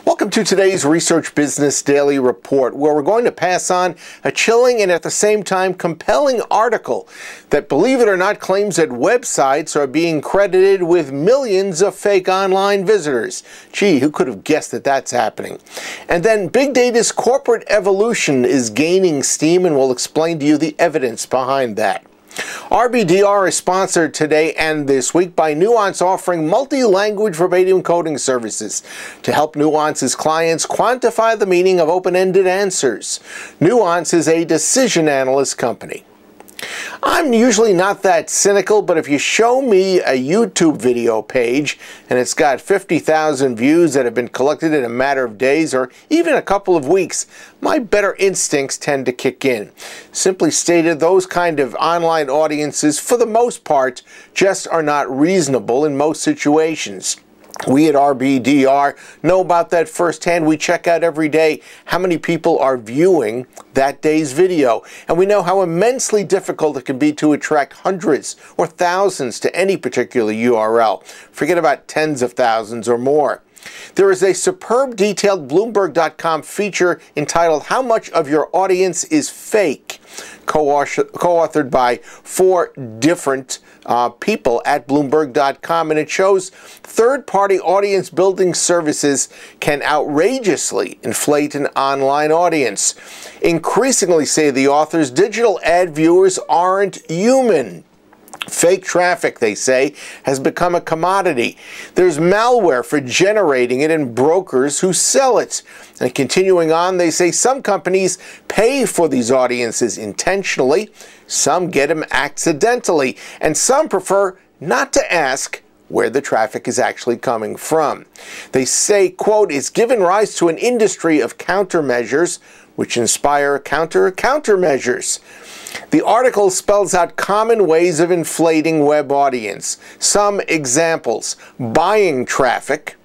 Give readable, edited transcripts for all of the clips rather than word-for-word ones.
Welcome to today's Research Business Daily Report, where we're going to pass on a chilling and at the same time compelling article that, believe it or not, claims that websites are being credited with millions of fake online visitors. Gee, who could have guessed that that's happening? And then big data's corporate evolution is gaining steam, and we'll explain to you the evidence behind that. RBDR is sponsored today and this week by Nuance, offering multi-language verbatim coding services to help Nuance's clients quantify the meaning of open-ended answers. Nuance is a decision analyst company. I'm usually not that cynical, but if you show me a YouTube video page and it's got 50,000 views that have been collected in a matter of days or even a couple of weeks, my better instincts tend to kick in. Simply stated, those kind of online audiences, for the most part, just are not reasonable in most situations. We at RBDR know about that firsthand. We check out every day how many people are viewing that day's video. And we know how immensely difficult it can be to attract hundreds or thousands to any particular URL. Forget about tens of thousands or more. There is a superb detailed Bloomberg.com feature entitled "How Much of Your Audience is Fake?" co-authored by 4 different people at Bloomberg.com, and it shows third-party audience building services can outrageously inflate an online audience. Increasingly, say the authors, digital ad viewers aren't human. Fake traffic, they say, has become a commodity. There's malware for generating it and brokers who sell it. And continuing on, they say some companies pay for these audiences intentionally, some get them accidentally, and some prefer not to ask where the traffic is actually coming from. They say, quote, "It's given rise to an industry of countermeasures which inspire countermeasures." The article spells out common ways of inflating web audience. Some examples: buying traffic.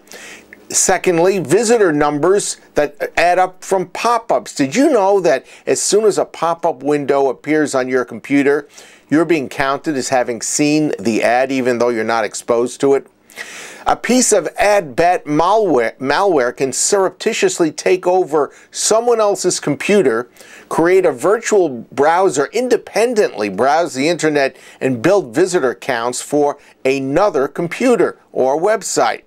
Secondly, visitor numbers that add up from pop-ups. Did you know that as soon as a pop-up window appears on your computer, you're being counted as having seen the ad even though you're not exposed to it? A piece of ad-bat malware can surreptitiously take over someone else's computer, create a virtual browser, independently browse the internet, and build visitor counts for another computer or website.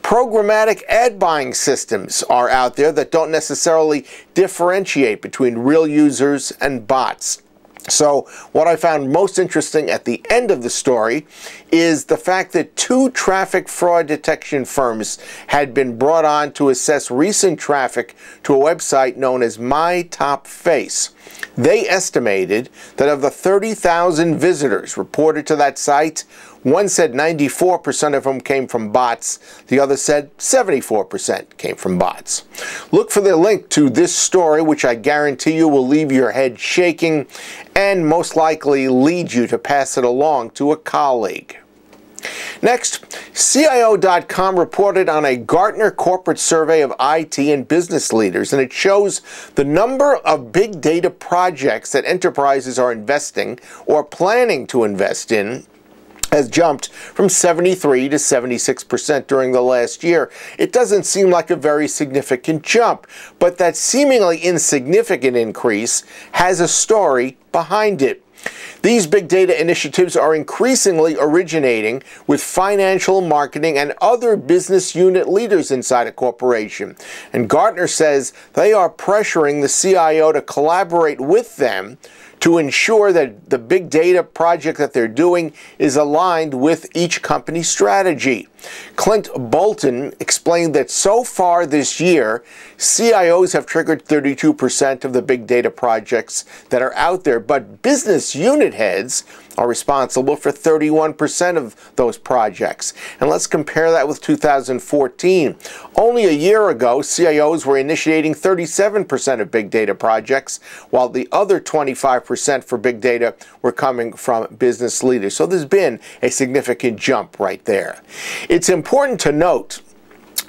Programmatic ad buying systems are out there that don't necessarily differentiate between real users and bots. So what I found most interesting at the end of the story is the fact that 2 traffic fraud detection firms had been brought on to assess recent traffic to a website known as My Top Face. They estimated that of the 30,000 visitors reported to that site, one said 94% of them came from bots. The other said 74% came from bots. Look for the link to this story, which I guarantee you will leave your head shaking and most likely lead you to pass it along to a colleague. Next, CIO.com reported on a Gartner corporate survey of IT and business leaders, and it shows the number of big data projects that enterprises are investing or planning to invest in has jumped from 73 to 76% during the last year. It doesn't seem like a very significant jump, but that seemingly insignificant increase has a story behind it. These big data initiatives are increasingly originating with financial, marketing, and other business unit leaders inside a corporation. And Gartner says they are pressuring the CIO to collaborate with them to ensure that the big data project that they're doing is aligned with each company's strategy. Clint Bolton explained that so far this year, CIOs have triggered 32% of the big data projects that are out there, but business unit heads are responsible for 31% of those projects. And let's compare that with 2014. Only a year ago, CIOs were initiating 37% of big data projects, while the other 25% for big data were coming from business leaders. So there's been a significant jump right there. It's important to note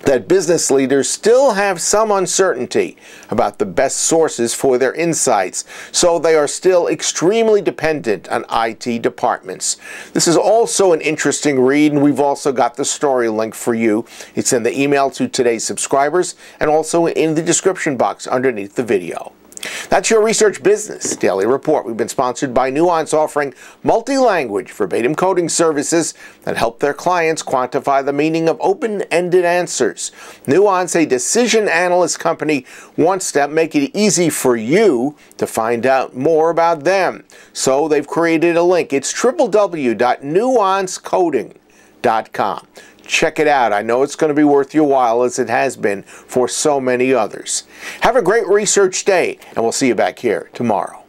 that business leaders still have some uncertainty about the best sources for their insights, so they are still extremely dependent on IT departments. This is also an interesting read, and we've also got the story link for you. It's in the email to today's subscribers and also in the description box underneath the video. That's your Research Business Daily Report. We've been sponsored by Nuance, offering multi-language verbatim coding services that help their clients quantify the meaning of open-ended answers. Nuance, a decision analyst company, wants to make it easy for you to find out more about them. So they've created a link. It's www.nuancecoding.com. Check it out. I know it's going to be worth your while, as it has been for so many others. Have a great research day, and we'll see you back here tomorrow.